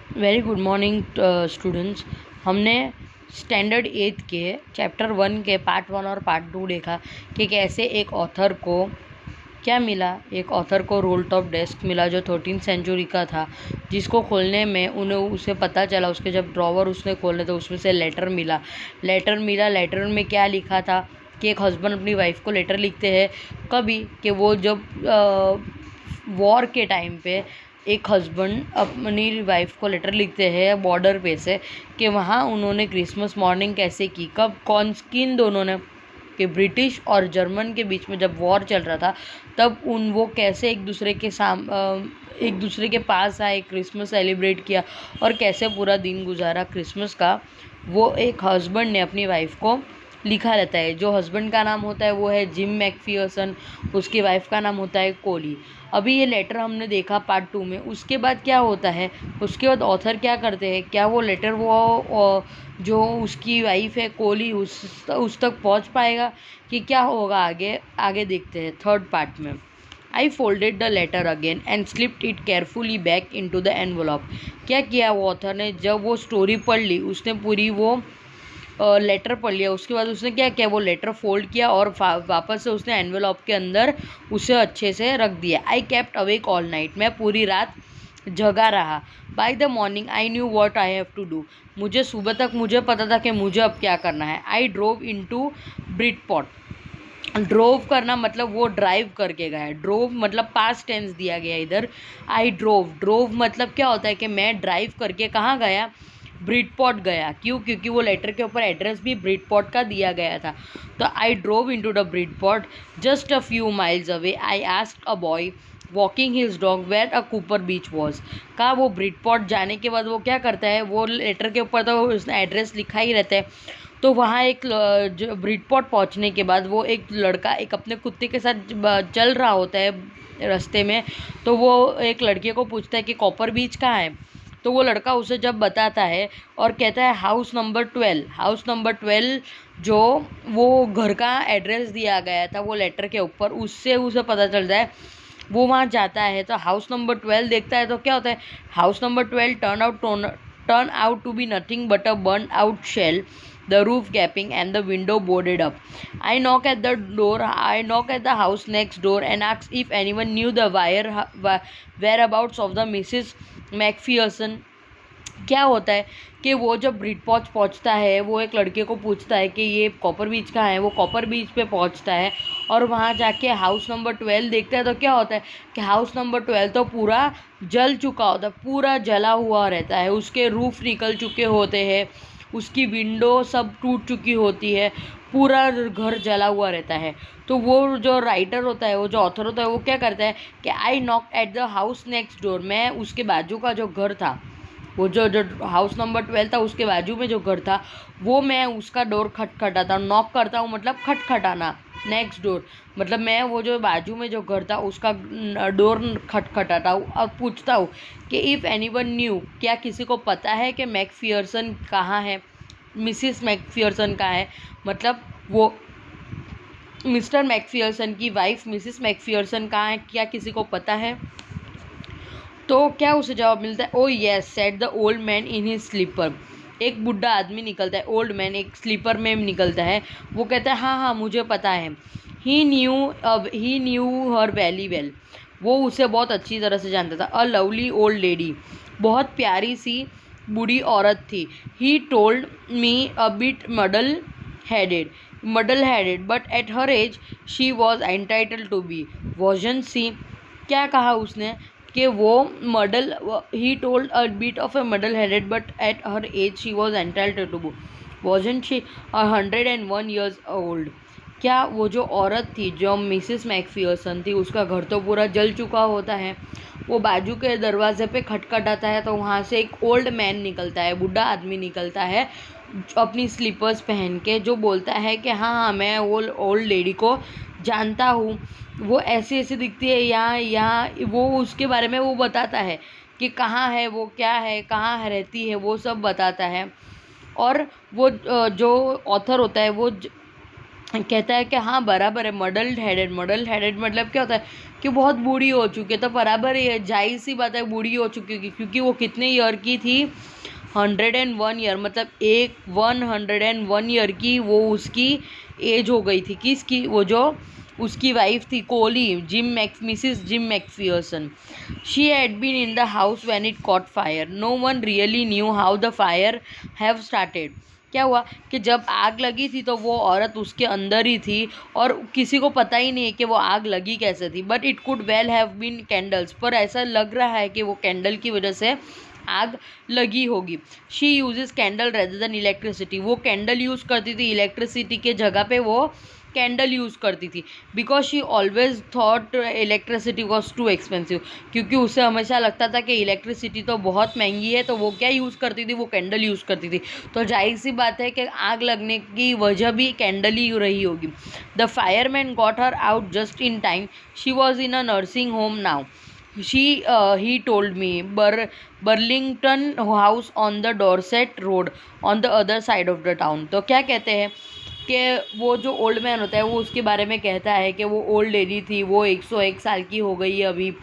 Very good morning students. हमने standard 8 के chapter 1 के पार्ट 1 और पार्ट 2 देखा कि कैसे एक ऑथर को क्या मिला। एक ऑथर को रोल टॉप डेस्क मिला जो 13th सेंचुरी का था, जिसको खोलने में उसे पता चला। उसके जब ड्रॉवर उसने खोले तो उसमें से लेटर में क्या लिखा था कि एक हस्बैंड अपनी वाइफ को लेटर लिखते हैं कभी कि वो जब वॉर के टाइम पे एक हस्बैंड अपनी वाइफ को लेटर लिखते हैं बॉर्डर पे से कि वहाँ उन्होंने क्रिसमस मॉर्निंग कैसे की, कब किन दोनों ने, कि ब्रिटिश और जर्मन के बीच में जब वॉर चल रहा था तब वो कैसे एक दूसरे के पास आए, क्रिसमस सेलिब्रेट किया और कैसे पूरा दिन गुजारा क्रिसमस का। वो एक हस्बैंड ने अपनी वाइफ को लिखा रहता है। जो हस्बैंड का नाम होता है वो है जिम मैकफियर्सन, उसकी वाइफ का नाम होता है कोली। अभी ये लेटर हमने देखा पार्ट 2 में। उसके बाद क्या होता है, उसके बाद ऑथर क्या करते हैं, क्या वो लेटर जो उसकी वाइफ है कोली उस तक पहुंच पाएगा कि क्या होगा आगे आगे देखते हैं थर्ड पार्ट में। I folded the letter again and slipped it carefully back into the envelope. क्या किया वो ऑथर ने, जब वो स्टोरी पढ़ ली, उसने पूरी वो लेटर पढ़ लिया, उसके बाद उसने क्या किया, वो लेटर फोल्ड किया और वापस से उसने एनवेलप के अंदर उसे अच्छे से रख दिया। I kept awake all night, मैं पूरी रात जगा रहा। By the morning I knew what I have to do, मुझे सुबह तक मुझे पता था कि मुझे अब क्या करना है। I drove in to Bridport. Drove करना मतलब वो ड्राइव करके गया, ड्रोव मतलब पास्ट टेंस दिया गया इधर। आई ड्रोव मतलब क्या होता है कि मैं ड्राइव करके कहाँ गया, ब्रिटपॉट गया। क्यों? क्योंकि वो लेटर के ऊपर एड्रेस भी ब्रिटपॉट का दिया गया था। तो I drove into the Bridport just a few miles away. I asked a boy walking his dog where a Cooper beach was. का वो ब्रिटपॉट जाने के बाद वो क्या करता है, वो लेटर के ऊपर तो उसने एड्रेस लिखा ही रहता है, तो वहाँ एक जो ब्रिटपॉट पहुँचने के बाद वो एक लड़का एक अपने कुत्ते के साथ चल रहा होता है रास्ते में। तो वो एक लड़के को पूछता है कि कॉपर बीच कहाँ है। तो वो लड़का उसे जब बताता है और कहता है हाउस नंबर 12 जो वो घर का एड्रेस दिया गया था वो लेटर के ऊपर, उससे उसे पता चलता है। वो वहाँ जाता है तो हाउस नंबर 12 देखता है तो क्या होता है, house number 12 turn out to be nothing but a burn out shell, the roof gaping and the window boarded up. I knock at the house next door and ask if anyone knew the whereabouts of the Mrs. McPherson. क्या होता है कि वो जब ब्रिटपॉट पहुंचता है वो एक लड़के को पूछता है कि ये कॉपर बीच कहाँ है। वो कॉपर बीच पे पहुंचता है और वहाँ जाके हाउस नंबर 12 देखता है तो क्या होता है कि हाउस नंबर 12 तो पूरा जल चुका होता है, पूरा जला हुआ रहता है, उसके रूफ निकल चुके होते हैं, उसकी विंडो सब टूट चुकी होती है, पूरा घर जला हुआ रहता है। तो वो जो राइटर होता है, वो जो ऑथर होता है, वो क्या करता है कि आई knock at the house next door, मैं उसके बाजू का जो घर था, वो जो जो हाउस नंबर 12 था उसके बाजू में जो घर था वो मैं उसका डोर खटखटाता हूँ। नॉक करता हूँ मतलब खटखटाना, नेक्स्ट डोर मतलब मैं वो जो बाजू में जो घर था उसका डोर खटखटाता हूँ और पूछता हूँ कि इफ़ एनीवन न्यू, क्या किसी को पता है कि मैकफियर्सन कहाँ है, मिसिस मैकफियर्सन कहाँ है, मतलब वो मिस्टर मैकफियर्सन की वाइफ मिसिस मैकफियर्सन कहाँ है, क्या किसी को पता है। तो क्या उसे जवाब मिलता है, oh yes said the old man in his slipper. एक बुढ़ा आदमी निकलता है, ओल्ड मैन एक स्लीपर में निकलता है, वो कहता है हाँ हाँ मुझे पता है। ही न्यू हर वेरी वेल, वो उसे बहुत अच्छी तरह से जानता था। अ लवली ओल्ड लेडी, बहुत प्यारी सी बूढ़ी औरत थी। He told me a bit muddle headed but at her age she was entitled to be, wasn't she. क्या कहा उसने कि वो muddle, he told a bit of a muddle headed but at her age she was entitled to, wasn't she 101 years old. क्या वो जो औरत थी जो मिसिस मैकफियर्सन थी उसका घर तो पूरा जल चुका होता है, वो बाजू के दरवाजे पे खटखटाता है तो वहाँ से एक ओल्ड मैन निकलता है, बूढ़ा आदमी निकलता है अपनी स्लीपर्स पहन के, जो बोलता है कि हाँ हाँ मैं वो ओल्ड लेडी को जानता हूँ, वो ऐसी ऐसी दिखती है, यहाँ यहाँ वो उसके बारे में वो बताता है कि कहाँ है वो, क्या है, कहाँ रहती है, वो सब बताता है। और वो जो ऑथर होता है वो कहता है कि हाँ बराबर है, मडल हेडेड मतलब क्या होता है कि बहुत बूढ़ी हो चुकी है। तो बराबर है, जाहिर सी बात है बूढ़ी हो चुकी है, क्योंकि वो कितने ईयर की थी, 101 ईयर, मतलब 101 ईयर की वो उसकी एज हो गई थी। किसकी? वो जो उसकी वाइफ थी कोली, Mrs Jim McPherson. She had been in the house when it caught fire. No one really knew how the fire have started. क्या हुआ कि जब आग लगी थी तो वो औरत उसके अंदर ही थी और किसी को पता ही नहीं है कि वो आग लगी कैसे थी। But it could well have been candles, पर ऐसा लग रहा है कि वो कैंडल की वजह से आग लगी होगी। She uses candle rather than electricity. वो कैंडल यूज़ करती थी, इलेक्ट्रिसिटी के जगह पे वो कैंडल यूज़ करती थी। Because she always thought electricity was too expensive, क्योंकि उसे हमेशा लगता था कि इलेक्ट्रिसिटी तो बहुत महंगी है, तो वो क्या यूज़ करती थी, वो कैंडल यूज़ करती थी। तो जाहिर सी बात है कि आग लगने की वजह भी कैंडल ही रही होगी। The fireman got her out just in time. She was in a nursing home now. He told me, Burlington House on the Dorset Road on the other side of the town। तो क्या कहते हैं कि वो जो old man होता है वो उसके बारे में कहता है कि वो ओल्ड लेडी थी, वो 101 साल की हो गई है अभी।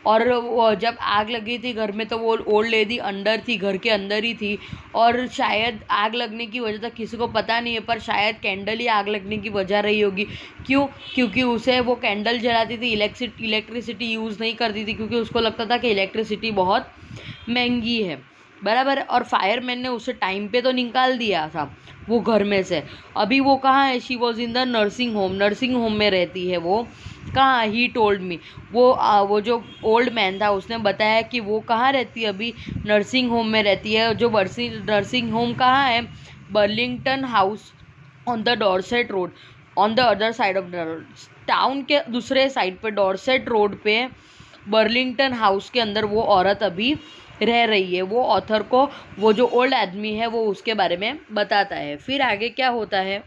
और वो जब आग लगी थी घर में तो वो ओल्ड लेडी अंदर थी, घर के अंदर ही थी। और शायद आग लगने की वजह तक किसी को पता नहीं है, पर शायद कैंडल ही आग लगने की वजह रही होगी। क्यों? क्योंकि उसे वो कैंडल जलाती थी, इलेक्ट्रिसिटी यूज़ नहीं करती थी, क्योंकि उसको लगता था कि इलेक्ट्रिसिटी बहुत महंगी है। बराबर है। और फायरमैन ने उसे टाइम पे तो निकाल दिया था वो घर में से। अभी वो कहाँ है? She was in the nursing home. Nursing home में रहती है वो। कहाँ? ही टोल्ड मी। वो जो ओल्ड मैन था उसने बताया कि वो कहाँ रहती है अभी, नर्सिंग होम में रहती है। जो नर्सिंग होम कहाँ है? Burlington house on the Dorset road on the other side of the road. Town के दूसरे साइड पे, डॉर्सेट रोड पे बर्लिंगटन हाउस के अंदर वो औरत अभी रह रही है। वो ऑथर को, वो जो ओल्ड आदमी है वो उसके बारे में बताता है। फिर आगे क्या होता है?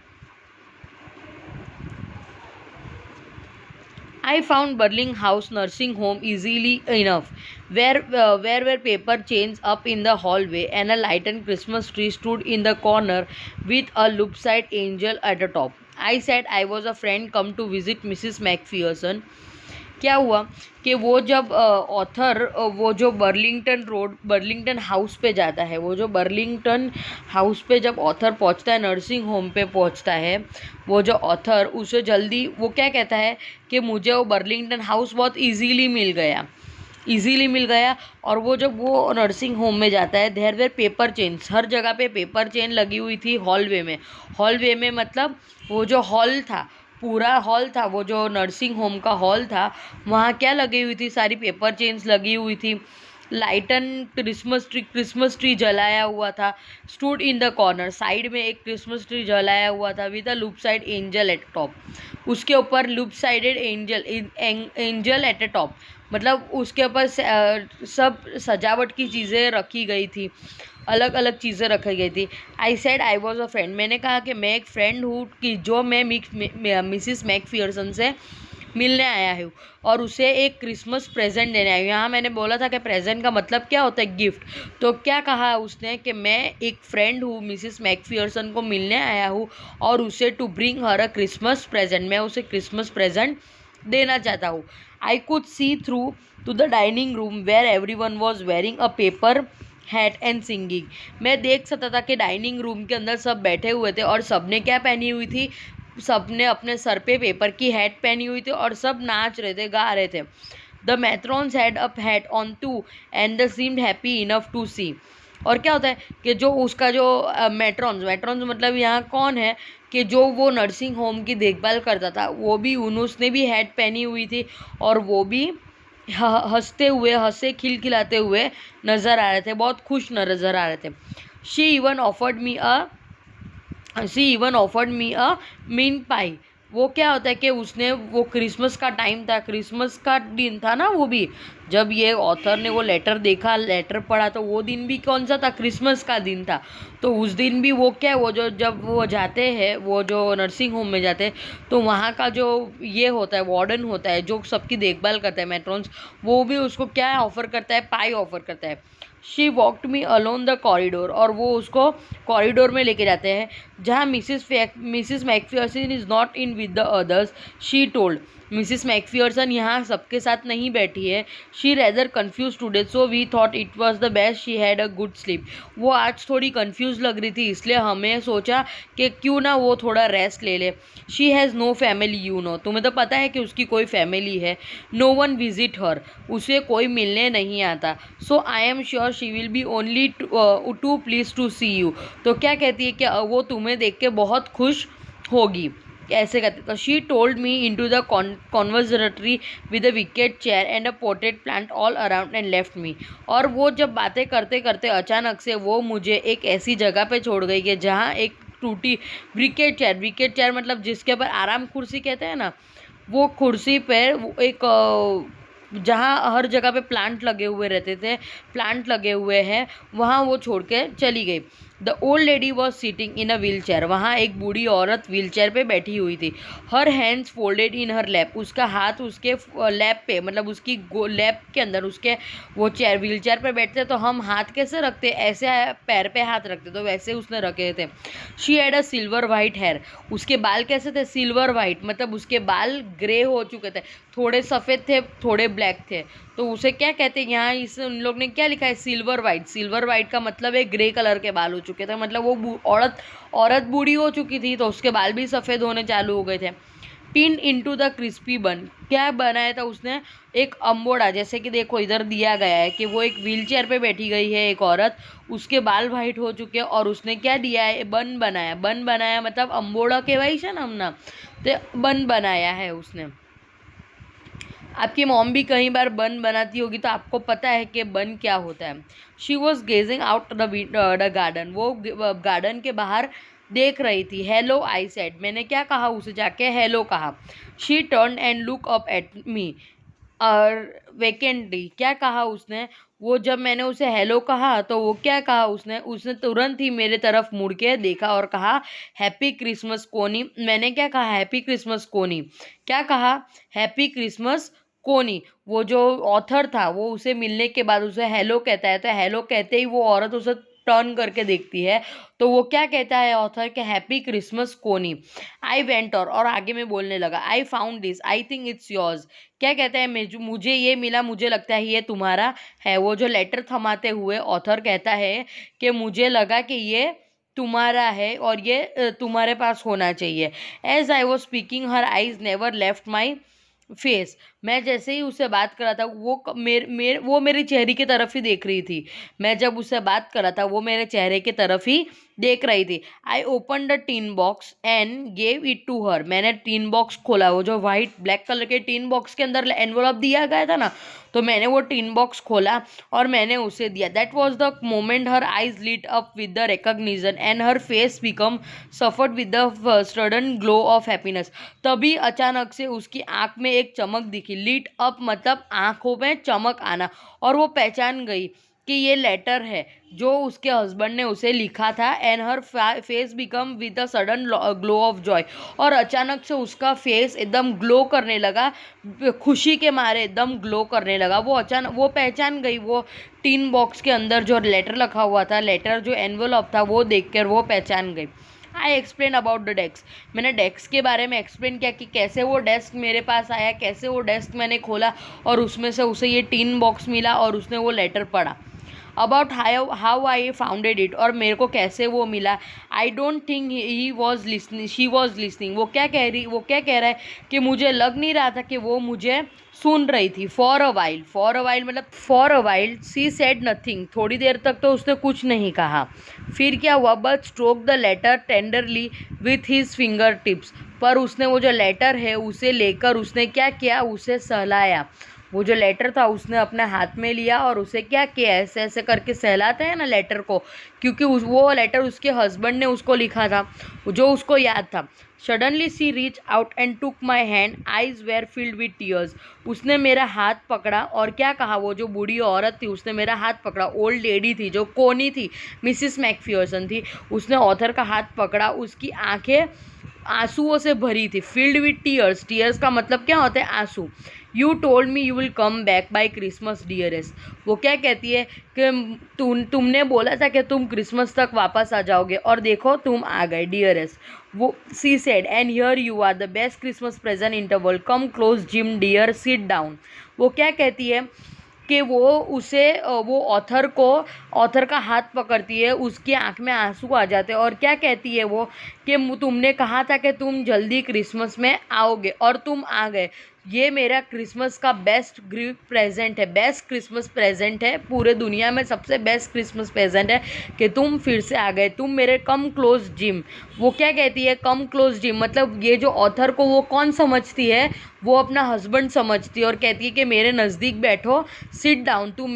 I found Burling House nursing home easily enough, where paper chains up in the hallway and a lighted Christmas tree stood in the corner with a loop-side angel at the top. I said I was a friend come to visit Mrs. McPherson। क्या हुआ कि वो जब author वो जो Burlington house पे जाता है, वो जो बर्लिंगटन हाउस पे जब ऑथर पहुंचता है, नर्सिंग होम पे पहुंचता है, वो जो ऑथर उसे जल्दी वो क्या कहता है कि मुझे वो बर्लिंगटन हाउस बहुत इजीली मिल गया। और वो जब वो नर्सिंग होम में जाता है, देयर वेर पेपर चेन्स, हर जगह पे पेपर चेन लगी हुई थी हॉलवे में मतलब वो जो हॉल था, पूरा हॉल था, वो जो नर्सिंग होम का हॉल था, वहाँ क्या लगी हुई थी? सारी पेपर चेन्स लगी हुई थी। लाइटन क्रिसमस ट्री जलाया हुआ था। Stood in the corner, side में एक क्रिसमस ट्री जलाया हुआ था with a loop side angel eight top. उसके ऊपर loop sided angel at a top, मतलब उसके ऊपर सब सजावट की चीज़ें रखी गई थी, अलग अलग चीज़ें रखी गई थी। I said I was a friend, मैंने कहा कि मैं एक फ्रेंड हूँ, कि जो मैं मिसिस मैकफियर्सन से मिलने आया हूँ और उसे एक क्रिसमस प्रेजेंट देने आई हूँ। यहाँ मैंने बोला था कि प्रेजेंट का मतलब क्या होता है? गिफ्ट। तो क्या कहा उसने कि मैं एक फ्रेंड हूँ, मिसिस मैकफियर्सन को मिलने आया हूँ और उसे to bring her a Christmas present, मैं उसे क्रिसमस प्रेजेंट देना चाहता हूँ। I could see through to the dining room where everyone was wearing a paper hat and singing. मैं देख सकता था कि डाइनिंग रूम के अंदर सब बैठे हुए थे और सब ने क्या पहनी हुई थी? सब ने अपने सर पे पेपर की हैट पहनी हुई थी और सब नाच रहे थे, गा रहे थे। The matrons had a hat on too and they seemed happy enough to see. और क्या होता है कि जो उसका जो मैट्रॉन्स मतलब यहाँ कौन है कि जो वो नर्सिंग होम की देखभाल करता था, वो भी उसने भी हैट पहनी हुई थी और वो भी हंसे खिलखिलाते हुए नज़र आ रहे थे, बहुत खुश नज़र आ रहे थे। शी इवन ऑफर्ड मी अ मिन पाई। वो क्या होता है कि उसने, वो क्रिसमस का टाइम था, क्रिसमस का दिन था ना, वो भी जब ये ऑथर ने वो लेटर पढ़ा तो वो दिन भी कौन सा था? क्रिसमस का दिन था। तो उस दिन भी वो क्या, वो जो जब वो जाते हैं, वो जो नर्सिंग होम में जाते हैं, तो वहाँ का जो ये होता है, वार्डन होता है जो सबकी देखभाल करता है, मैट्रॉन्स, वो भी उसको क्या ऑफ़र करता है? पाई ऑफ़र करता है। She walked me along the corridor, और वो उसको कॉरिडोर में लेके जाते हैं जहाँ Mrs McPherson is not in with the others. She told Mrs McPherson यहाँ सबके साथ नहीं बैठी है। She rather confused today so we thought it was the best she had a good sleep. वो आज थोड़ी कन्फ्यूज लग रही थी, इसलिए हमें सोचा कि क्यों ना वो थोड़ा रेस्ट ले ले। She has no family you know, तुम्हें तो पता है कि उसकी कोई फैमिली है। नो वन विजिट हर, उसे कोई मिलने नहीं आता। So I am sure she will be only too pleased to see you, तो क्या कहती है कि वो तुम्हें देख के बहुत खुश होगी। ऐसे कहते तो she told me in to the conservatory with a wicker chair and a potted plant all around and left me. और वो जब बातें करते करते अचानक से वो मुझे एक ऐसी जगह पे छोड़ गई कि जहाँ एक टूटी विकेट चेयर मतलब जिसके ऊपर आराम कुर्सी कहते हैं ना, वो कुर्सी पर एक जहाँ हर जगह पे प्लांट लगे हुए रहते थे, प्लांट लगे हुए हैं, वहाँ वो छोड़ के चली गई। The old lady was seating in a wheel chair, वहाँ एक बूढ़ी औरत व्हील चेयर पर बैठी हुई थी। हर हैंड्स फोल्डेड इन हर लैप, उसका हाथ उसके लैप पे मतलब उसकी लैप के अंदर, उसके वो चेयर व्हील चेयर पर बैठते तो हम हाथ कैसे रखते, ऐसे पैर पे हाथ रखते, तो वैसे उसने रखे थे। She had a silver white hair, उसके बाल कैसे थे, सिल्वर वाइट मतलब उसके बाल ग्रे हो चुके थे, थोड़े सफ़ेद थे थोड़े ब्लैक थे। तो उसे क्या कहते हैं यहाँ इस उन लोग ने क्या लिखा है, सिल्वर वाइट। सिल्वर वाइट का मतलब है ग्रे कलर के बाल हो चुके थे, मतलब वो औरत बूढ़ी हो चुकी थी तो उसके बाल भी सफ़ेद होने चालू हो गए थे। पिन इनटू द क्रिस्पी बन, क्या बनाया था उसने, एक अम्बोड़ा। जैसे कि देखो इधर दिया गया है कि वो एक व्हील चेयर पे बैठी गई है एक औरत, उसके बाल वाइट हो चुके हैं और उसने क्या दिया है, बन बनाया। बन बनाया मतलब अम्बोड़ा कहवाई है ना हमने, तो बन बनाया है उसने। आपकी मॉम भी कई बार बन बनाती होगी तो आपको पता है कि बन क्या होता है। She was gazing out the garden, वो गार्डन के बाहर देख रही थी। हेलो आई सेड, मैंने क्या कहा उसे जाके, हेलो कहा। She turn and look up at me और वेकेंटली, क्या कहा उसने, वो जब मैंने उसे हेलो कहा तो वो क्या कहा उसने तुरंत ही मेरे तरफ मुड़ के देखा और कहा हैप्पी क्रिसमस कोनी। मैंने क्या कहा, हैप्पी क्रिसमस कोनी। क्या कहा, हैप्पी क्रिसमस कोनी। वो जो ऑथर था वो उसे मिलने के बाद उसे हेलो कहता है, तो हेलो कहते ही वो औरत उसे टर्न करके देखती है, तो वो क्या कहता है ऑथर के हैप्पी क्रिसमस कोनी। आई वेंट और आगे में बोलने लगा, I found this I think it's yours. क्या कहता है, मुझे ये मिला, मुझे लगता है ये तुम्हारा है। वो जो लेटर थमाते हुए ऑथर कहता है कि मुझे लगा कि ये तुम्हारा है और ये तुम्हारे पास होना चाहिए। As I was speaking her eyes never left my face, मैं जैसे ही उससे बात कर रहा था वो मेरे चेहरे की तरफ ही देख रही थी। मैं जब उससे बात कर रहा था वो मेरे चेहरे की तरफ ही देख रही थी। I open the tin box and gave it to her, मैंने टीन बॉक्स खोला, वो जो वाइट ब्लैक कलर के टीन बॉक्स के अंदर एनवलप दिया गया था ना, तो मैंने वो टीन बॉक्स खोला और मैंने उसे दिया। That was the moment her eyes lit up with the recognition and her face became suffused with the sudden glow of happiness. तभी अचानक से उसकी आंख में एक चमक दिखी। लीट अप मतलब आंखों में चमक आना, और वो पहचान गई कि ये लेटर है जो उसके हस्बैंड ने उसे लिखा था। And her face become with a sudden glow of Joy, और अचानक से उसका फेस एकदम ग्लो करने लगा, खुशी के मारे एकदम ग्लो करने लगा। वो पहचान गई, वो टीन बॉक्स के अंदर जो लेटर रखा हुआ था, लेटर जो एनवलप था वो देखकर वो पहचान गई। I explain about the desk, मैंने डेस्क के बारे में एक्सप्लेन किया कि कैसे वो डेस्क मेरे पास आया, कैसे वो डेस्क मैंने खोला और उसमें से उसे ये टीन बॉक्स मिला और उसने वो लेटर पढ़ा। About how I founded it, और मेरे को कैसे वो मिला। I don't think he was listening, she was listening, वो क्या कह रहा है कि मुझे लग नहीं रहा था कि वो मुझे सुन रही थी। फॉर अ वाइल मतलब for a while she said nothing, थोड़ी देर तक तो उसने कुछ नहीं कहा। फिर क्या हुआ, but stroke the letter tenderly with his finger tips, पर उसने वो जो लेटर है उसे लेकर उसने क्या किया, उसे सहलाया। वो जो लेटर था उसने अपने हाथ में लिया और उसे क्या किया, ऐसे ऐसे करके सहलाते हैं ना लेटर को, क्योंकि वो लेटर उसके हस्बैंड ने उसको लिखा था जो उसको याद था। Suddenly she reach out and took my hand, eyes were filled with tears, उसने मेरा हाथ पकड़ा और क्या कहा, वो जो बूढ़ी औरत थी उसने मेरा हाथ पकड़ा, ओल्ड लेडी थी जो कोनी थी, मिसिस मैकफियरसन थी, उसने ऑथर का हाथ पकड़ा, उसकी आंखें आंसुओं से भरी थी, फिल्ड विथ टीयर्स। टीयर्स का मतलब क्या होता है? आंसू। You told me you will come back by Christmas dearest. वो क्या कहती है कि तुमने बोला था कि तुम क्रिसमस तक वापस आ जाओगे और देखो तुम आ गए डियरेस्ट। वो she said and here you are the best Christmas present in the world, come close Jim dear, sit down. वो क्या कहती है कि वो ऑथर का हाथ पकड़ती है, उसकी आंख में आंसू आ जाते हैं और क्या कहती है वो कि तुमने कहा था कि तुम जल्दी क्रिसमस में आओगे और तुम आ गए। ये मेरा क्रिसमस का बेस्ट गिफ्ट प्रेजेंट है, बेस्ट क्रिसमस प्रेजेंट है, पूरे दुनिया में सबसे बेस्ट क्रिसमस प्रेजेंट है कि तुम फिर से आ गए, तुम मेरे कम क्लोज जिम। वो क्या कहती है? कम क्लोज जिम मतलब ये जो ऑथर को वो कौन समझती है? वो अपना हस्बैंड समझती है और कहती है कि मेरे नज़दीक बैठो, सिट डाउन, तुम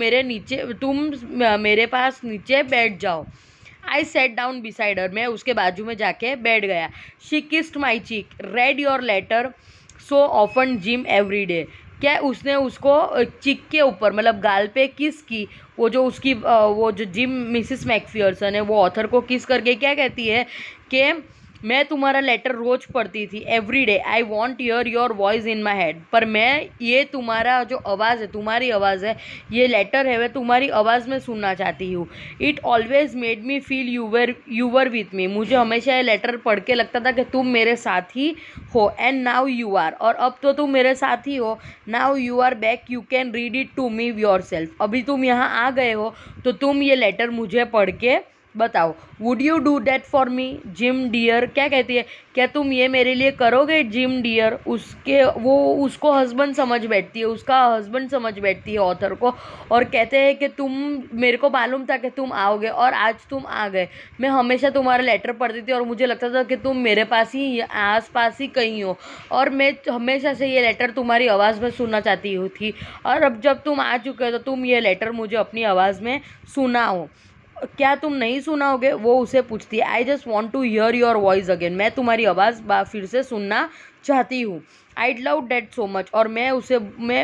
मेरे पास नीचे बैठ जाओ। I sat down beside her, मैं उसके बाजू में जाके बैठ गया। She kissed my cheek, read your letter so often Jim every day. क्या उसने उसको चिक के ऊपर मतलब गाल पे किस की? वो जो जिम मिसिस मैकफियर्सन है वो ऑथर को किस करके क्या कहती है कि मैं तुम्हारा लेटर रोज पढ़ती थी, every day I want here your voice in my head. पर मैं ये तुम्हारा जो आवाज़ है, तुम्हारी आवाज़ है, ये लेटर है, मैं तुम्हारी आवाज़ में सुनना चाहती हूँ। It always made me feel you were with me. मुझे हमेशा ये लेटर पढ़ के लगता था कि तुम मेरे साथ ही हो। एंड नाउ यू आर, और अब तो तुम मेरे साथ ही हो। Now you are back, you can read it to me yourself. अभी तुम यहाँ आ गए हो तो तुम ये लेटर मुझे पढ़ के बताओ। Would you do that for me Jim dear? क्या कहती है? क्या तुम ये मेरे लिए करोगे जिम डियर? उसको हस्बैंड समझ बैठती है, उसका हस्बैंड समझ बैठती है ऑथर को, और कहते हैं कि तुम, मेरे को मालूम था कि तुम आओगे और आज तुम आ गए। मैं हमेशा तुम्हारा लेटर पढ़ती थी और मुझे लगता था कि तुम मेरे पास ही, आस पास ही कहीं हो, और मैं हमेशा से ये लेटर तुम्हारी आवाज़ में सुनना चाहती थी, और अब जब तुम आ चुके हो तो तुम ये लेटर मुझे अपनी आवाज़ में सुनाओ। क्या तुम नहीं सुनाओगे? वो उसे पूछती है। I just want to hear your voice again, मैं तुम्हारी आवाज़ फिर से सुनना चाहती हूँ। I'd love that so much, और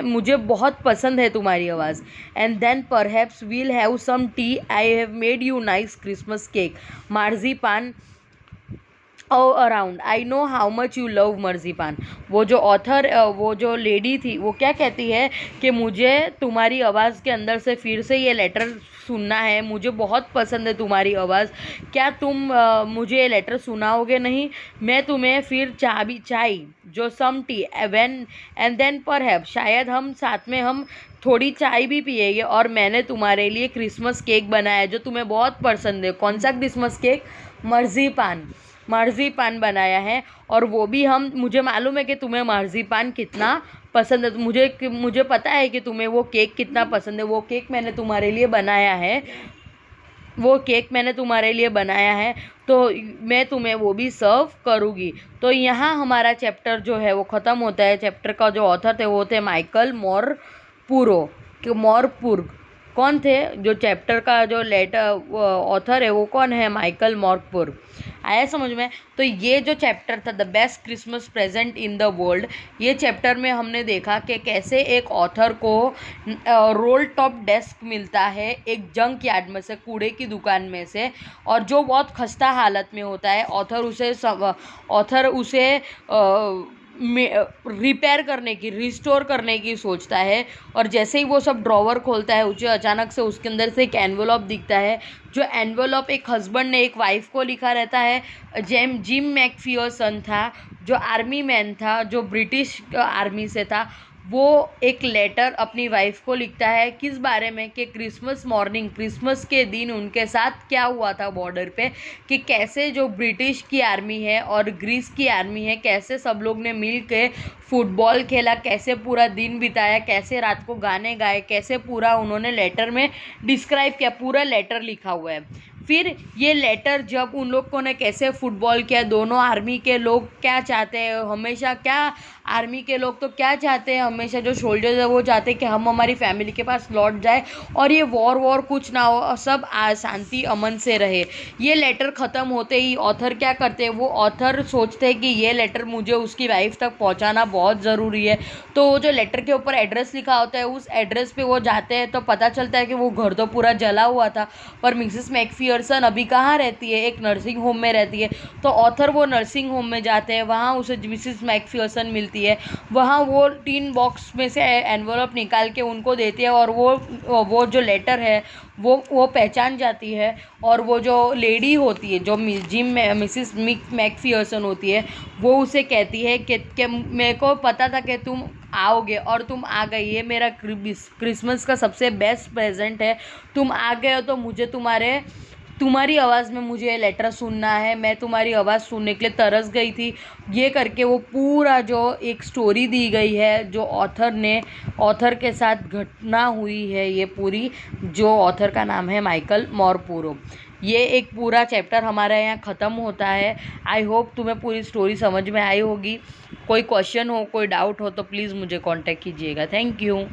मुझे बहुत पसंद है तुम्हारी आवाज़। And then perhaps we'll have some tea, I have made you nice Christmas cake, marzipan around, I know how much you love marzipan. वो जो लेडी थी वो क्या कहती है कि मुझे तुम्हारी आवाज़ के अंदर से फिर से ये लेटर सुनना है, मुझे बहुत पसंद है तुम्हारी आवाज़। क्या तुम मुझे ये लेटर सुनाओगे नहीं? मैं तुम्हें फिर चाय जो some tea when and then perhaps, शायद हम साथ में हम थोड़ी चाय भी पिएंगे, और मैंने तुम्हारे लिए क्रिसमस केक बनाया है जो तुम्हें बहुत पसंद है। कौन सा क्रिसमस केक? मार्जीपान बनाया है, और वो भी मुझे मालूम है कि तुम्हें मार्जीपान कितना पसंद है। मुझे पता है कि तुम्हें वो केक कितना पसंद है। वो केक मैंने तुम्हारे लिए बनाया है, तो मैं तुम्हें वो भी सर्व करूँगी। तो यहाँ हमारा चैप्टर जो है वो ख़त्म होता है। चैप्टर का जो ऑथर थे वो थे माइकल मॉरपुर्ग। कौन थे? जो चैप्टर का जो ऑथर है वो कौन है? माइकल मॉरपुर्ग। आया समझ में? तो ये जो चैप्टर था the best Christmas present in the world, ये चैप्टर में हमने देखा कि कैसे एक ऑथर को रोल टॉप डेस्क मिलता है एक जंक यार्ड में से, कूड़े की दुकान में से, और जो बहुत खस्ता हालत में होता है। ऑथर उसे रिपेयर करने की, रिस्टोर करने की सोचता है, और जैसे ही वो सब ड्रॉवर खोलता है उसे अचानक से उसके अंदर से एक एनवेलप दिखता है। जो एनवेलप एक हस्बैंड ने एक वाइफ को लिखा रहता है। जिम मैकफियर्सन था, जो आर्मी मैन था, जो ब्रिटिश आर्मी से था, वो एक लेटर अपनी वाइफ को लिखता है। किस बारे में? कि क्रिसमस के दिन उनके साथ क्या हुआ था बॉर्डर पे, कि कैसे जो ब्रिटिश की आर्मी है और ग्रीस की आर्मी है, कैसे सब लोग ने मिल के फुटबॉल खेला, कैसे पूरा दिन बिताया, कैसे रात को गाने गाए, कैसे पूरा उन्होंने लेटर में डिस्क्राइब किया। पूरा लेटर लिखा हुआ है। फिर ये लेटर जब उन लोगों ने कैसे फुटबॉल किया, दोनों आर्मी के लोग क्या चाहते हैं हमेशा, क्या आर्मी के लोग तो क्या चाहते हैं हमेशा, जो सोल्जर्स है वो चाहते हैं कि हम हमारी फैमिली के पास लौट जाए और ये वॉर कुछ ना हो और सब शांति अमन से रहे। ये लेटर ख़त्म होते ही ऑथर क्या करते हैं? वो ऑथर सोचते हैं कि ये लेटर मुझे उसकी वाइफ तक पहुंचाना बहुत ज़रूरी है। तो वो जो लेटर के ऊपर एड्रेस लिखा होता है उस एड्रेस पे वो जाते हैं, तो पता चलता है कि वो घर तो पूरा जला हुआ था, पर मिसेस मैकफियर्सन मैकफियरसन अभी कहाँ रहती है, एक नर्सिंग होम में रहती है। तो ऑथर वो नर्सिंग होम में जाते हैं, वहाँ उसे मिसिस मैकफियरसन मिलती है। वहाँ वो टिन बॉक्स में से एनवलप निकाल के उनको देती है और वो जो लेटर है वो पहचान जाती है। और वो जो लेडी होती है, जो जिम में मिसिस मैकफियरसन होती है, वो उसे कहती है कि मेरे को पता था कि तुम आओगे और तुम आ गई। ये मेरा क्रिसमस का सबसे बेस्ट प्रेजेंट है। तुम आ गए हो तो मुझे तुम्हारी आवाज़ में मुझे ये लेटर सुनना है। मैं तुम्हारी आवाज़ सुनने के लिए तरस गई थी। ये करके वो पूरा जो एक स्टोरी दी गई है, जो ऑथर के साथ घटना हुई है, ये पूरी, जो ऑथर का नाम है माइकल मोरपुरो। ये एक पूरा चैप्टर हमारे यहाँ ख़त्म होता है। आई होप तुम्हें पूरी स्टोरी समझ में आई होगी। कोई क्वेश्चन हो, कोई डाउट हो तो प्लीज़ मुझे कांटेक्ट कीजिएगा। Thank you.